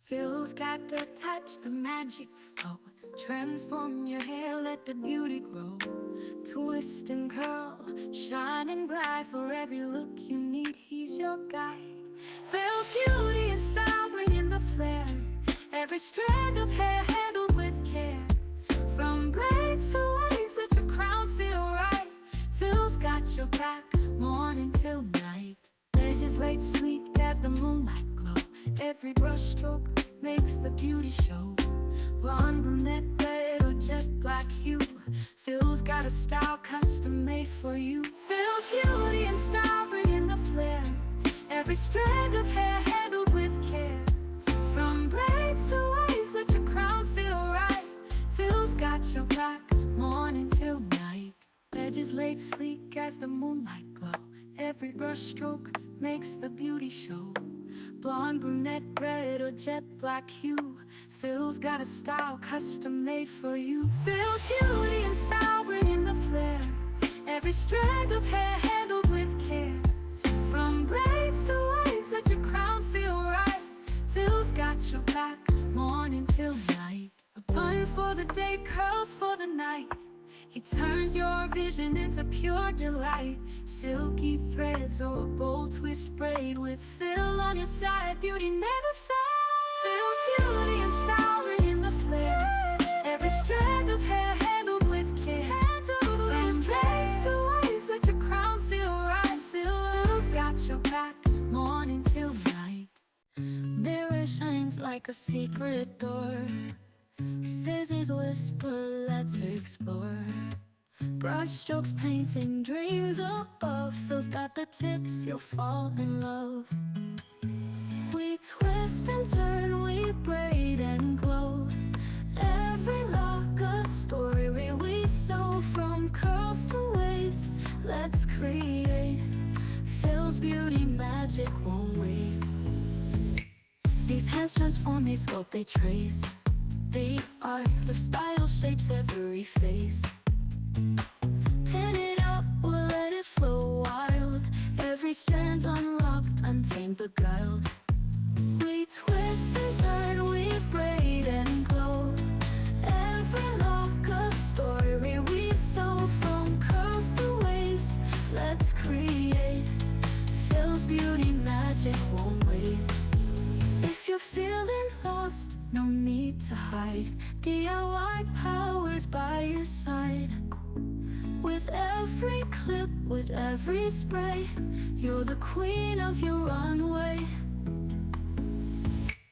Feels got the touch, the magic flow. Transform your hair, let the beauty grow. Twist and curl, shine and glide. For every look you need, he's your guide. Feels beauty and style, bringing the flair. Every strand of hair handled with care. From braids to waves, let your crown feel right. Feels got your back, morning till night. Legislate sleek as the moonlight glow. Every brush stroke makes the beauty show. Blonde, brunette, red, or jet black hue. Phil's got a style custom made for you. Phil's beauty and style bringing the flair. Every strand of hair handled with care. From braids to waves, let your crown feel right. Phil's got your back, morning till night. Legislate sleek as the moonlight glow. Every brush stroke makes the beauty show. Blonde, brunette, red, or jet black hue. Phil's got a style custom made for you. Phil's beauty and style bringing the flair. Every strand of hair handled with care. From braids to waves, let your crown feel right. Phil's got your back, morning till night. A bun for the day, curls for the night. He turns your vision into pure delight. Silky threads or a bold twist braid. With Phil on your side, beauty never fades. Phil's beauty and style bringing the flair. Every strand of hair handled with care. From braids to waves, let your crown feel right. Phil's got your back, morning till night. Mirror shines like a secret door. Scissors whisper, let's explore. Brush strokes painting dreams above. Phil's got the tips, you'll fall in love. We twist and turn, we braid and glow. Every lock a story we sew. From curls to waves, let's create. Phil's beauty magic won't wait. These hands transform, they sculpt, they trace. The art of style shapes every face. Pin it up or let it flow wild. Every strand unlocked, untamed, beguiled. We twist and turn, we braid and glow. Every lock a story we sew. From curls to waves, let's create. Phil's beauty magic won't wait. If you're feeling lost, no need to hide. DIY powers by your side. With every clip, with every spray, you're the queen of your runway.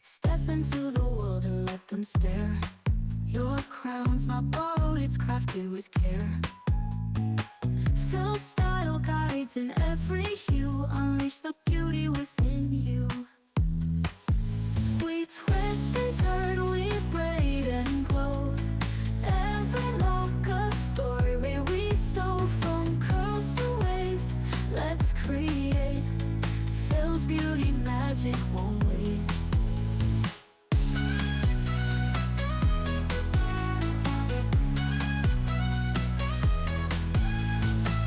Step into the world and let them stare. Your crown's not borrowed, it's crafted with care. Phil style guides in every hue. Unleash the beauty within you. We twist and turn, we braid and glow. Every lock a story we sew. From curls to waves, let's create. Phil's beauty magic won't wait.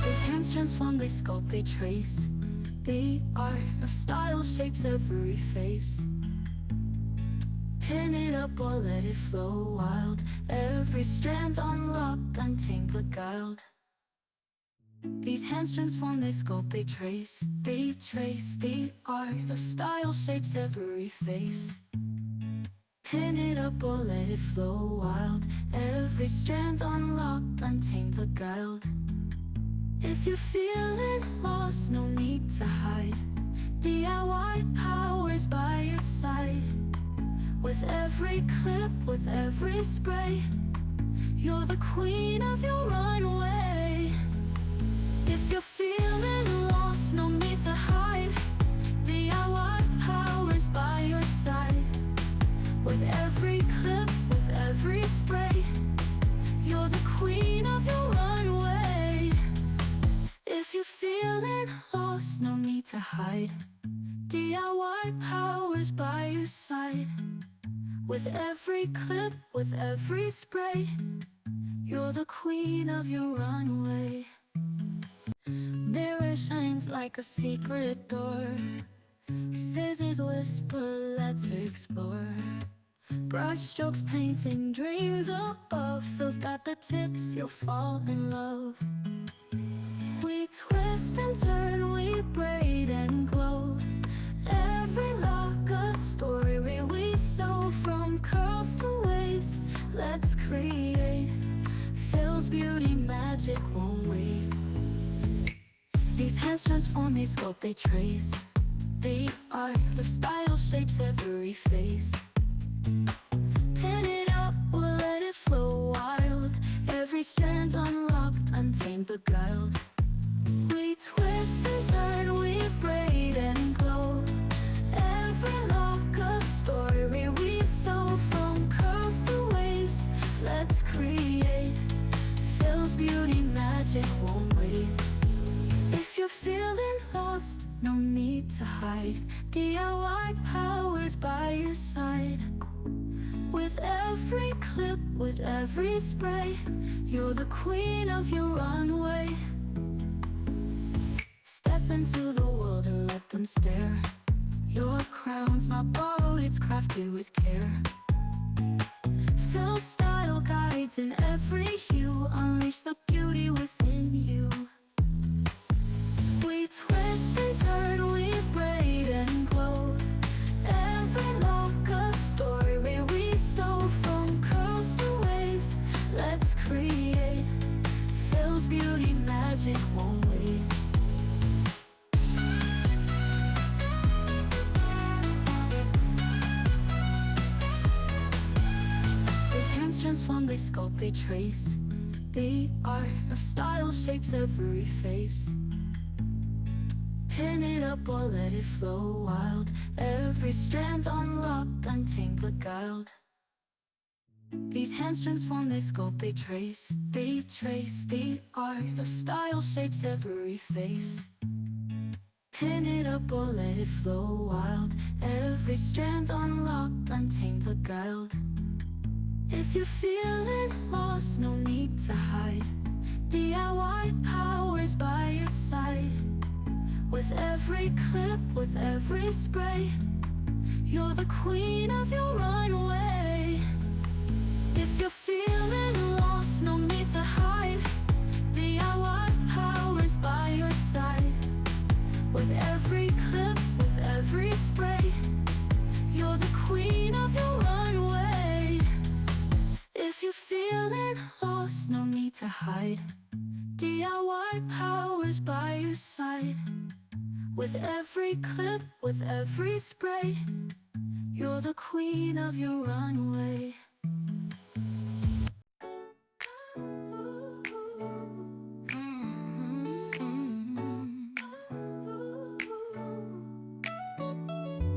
His hands transform, they sculpt, they trace. The art of style shapes every face. Pin it up or let it flow wild. Every strand unlocked, untamed, beguiled. These hands transform, they sculpt, they trace. They trace. The art of style shapes every face. Pin it up or let it flow wild. Every strand unlocked, untamed, beguiled. If you're feeling lost, no need to hide. DIY powers by your side. With every clip, with every spray, you're the queen of your runway. If you're feeling lost, no need to hide. DIY powers by your side. With every clip, with every spray, you're the queen of your runway. If you're feeling lost, no need to hide. DIY powers by your side. With every clip, with every spray, you're the queen of your runway. Mirror shines like a secret door. Scissors whisper, let's explore. brush strokes painting dreams above. Phil's got the tips, you'll fall in love. We twist and turn, we braid and glow. Every lock a story we sew. From curls to waves, let's create. Phil's beauty magic won't wait. These hands transform, they sculpt, they trace. The art of style shapes every face. Pin it up or let it flow wild. Every strand unlocked, untamed, beguiled. We twist and turn, we braid and glow. Every lock a story we sew. From curls to waves, let's create. Phil's beauty magic won't wait. If you're feeling lost, no need to hide. DIY powers by your side. With every clip, with every spray, you're the queen of your runway. Step into the world and let them stare. Your crown's not borrowed, it's crafted with care. Phil's style guides in every hue. Unleash the beauty within you. We twist and turn, we braid and glow. Every lock a story we sew. From curls to waves, let's create. Phil's beauty magic won't wait. His hands transform, they sculpt, they trace. The art of style shapes every face. Pin it up or let it flow wild. Every strand unlocked, untamed, beguiled. These hands transform, they sculpt, they trace. They trace. The art of style shapes every face. Pin it up or let it flow wild. Every strand unlocked, untamed, beguiled. If you're feeling lost, no need to hide. DIY powers by your side. With every clip, with every spray, you're the queen of your runway. If you're feeling lost, no need to hide. DIY powers by your side. With every clip, with every spray, you're the queen of your runway. If you're feeling lost, no need to hide. DIY powers by your side. With every clip, with every spray, you're the queen of your runway.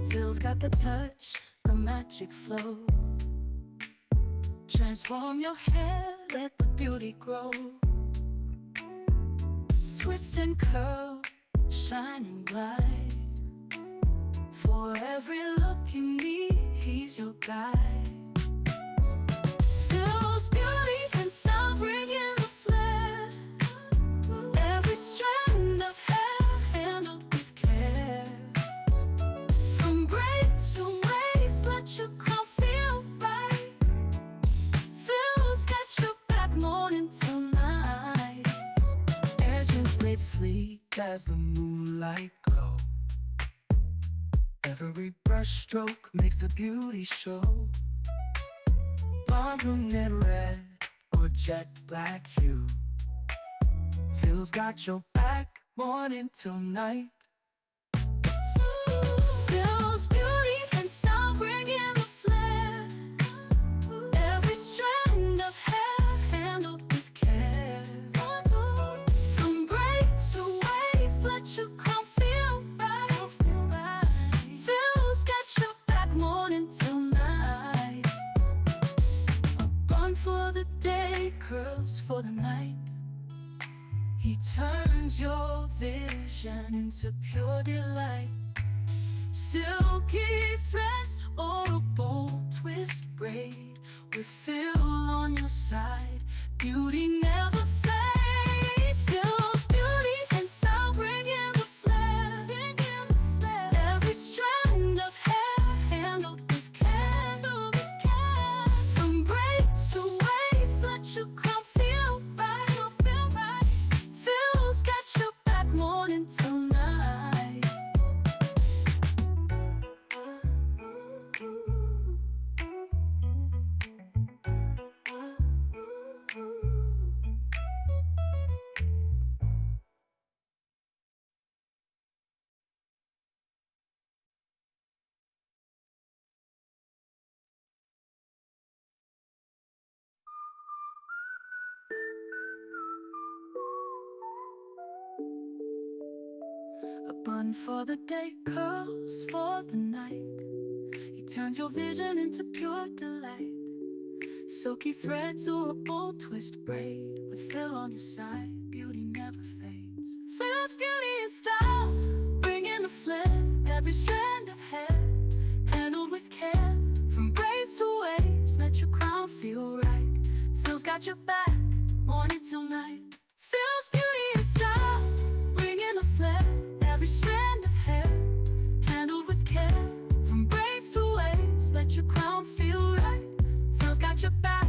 Phil's got the touch, the magic flow. Transform your hair, let the beauty grow. Twist and curl, shine and glide. For every look you need, he's your guide. Phil's beauty and style bring in the flair. Every strand of hair handled with care. From braids to waves, let your crown feel right. Phil's got your back morning till night. Edges laid sleek as the moonlight glow. Every brush stroke makes the beauty show. Blonde, and red, or jet black hue. Phil's got your back morning till night. Phil's beauty and style bring in the flair. Every strand of hair handled with care. From braids to waves, let your crown feel right. Phil's got your back morning till night. A bun for the day, curls for the night. He turns your vision into pure delight. Silky threads or a bold twist braid. With Phil on your side, beauty never fades. Phil's beauty and style bring in the flair. Every strand of hair handled with care. Bun for the day, curls for the night. He turns your vision into pure delight. Silky threads or a bold twist braid. With Phil on your side, beauty never fades. Phil's beauty and style, bringing the flair. Every strand of hair, handled with care. From braids to waves, let your crown feel right. Phil's got your back, morning till night. Phil's beauty and style, bringing the flair. Every strand of hair, handled with care. From braids to waves, let your crown feel right. Phil's got your back,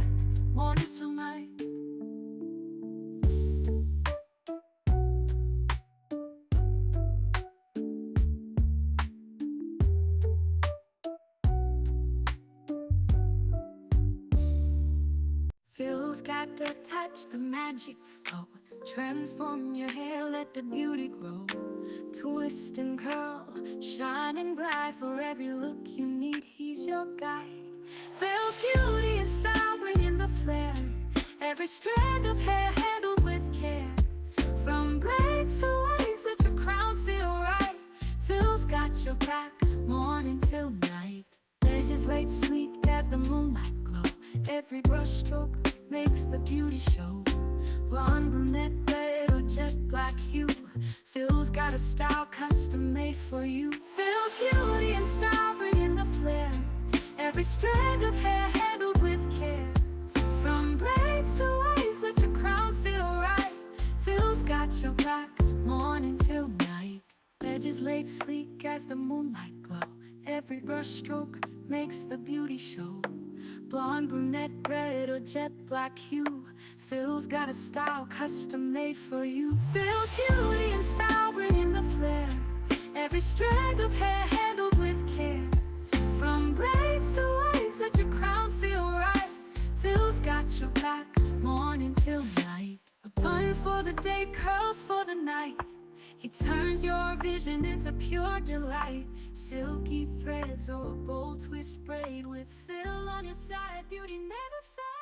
morning till night. Phil's got the touch, the magic flow. Transform your hair, let the beauty grow. Twist and curl, shine and glide. For every look you need, he's your guide. Phil's beauty and style, bringing the flair. Every strand of hair handled with care. From braids to waves, let your crown feel right. Phil's got your back, morning till night. Edges laid sleek as the moonlight glow. Every brush stroke makes the beauty show. Blonde, brunette, red, or jet black hue. Phil's got a style custom made for you. Phil's beauty and style, bringing the flair. Every strand of hair handled with care. From braids to waves, let your crown feel right. Phil's got your back, morning till night. Edges laid sleek as the moonlight glow. Every brush stroke makes the beauty show. Blonde, brunette, red, or jet black hue. Phil's got a style custom made for you. Phil's beauty and style, bringing the flair. Every strand of hair handled with care. From braids to waves, let your crown feel right. Phil's got your back, morning till night. A bun for the day, curls for the night. He turns your vision into pure delight. Silky threads or a bold twist braid. With Phil on your side, beauty never fades.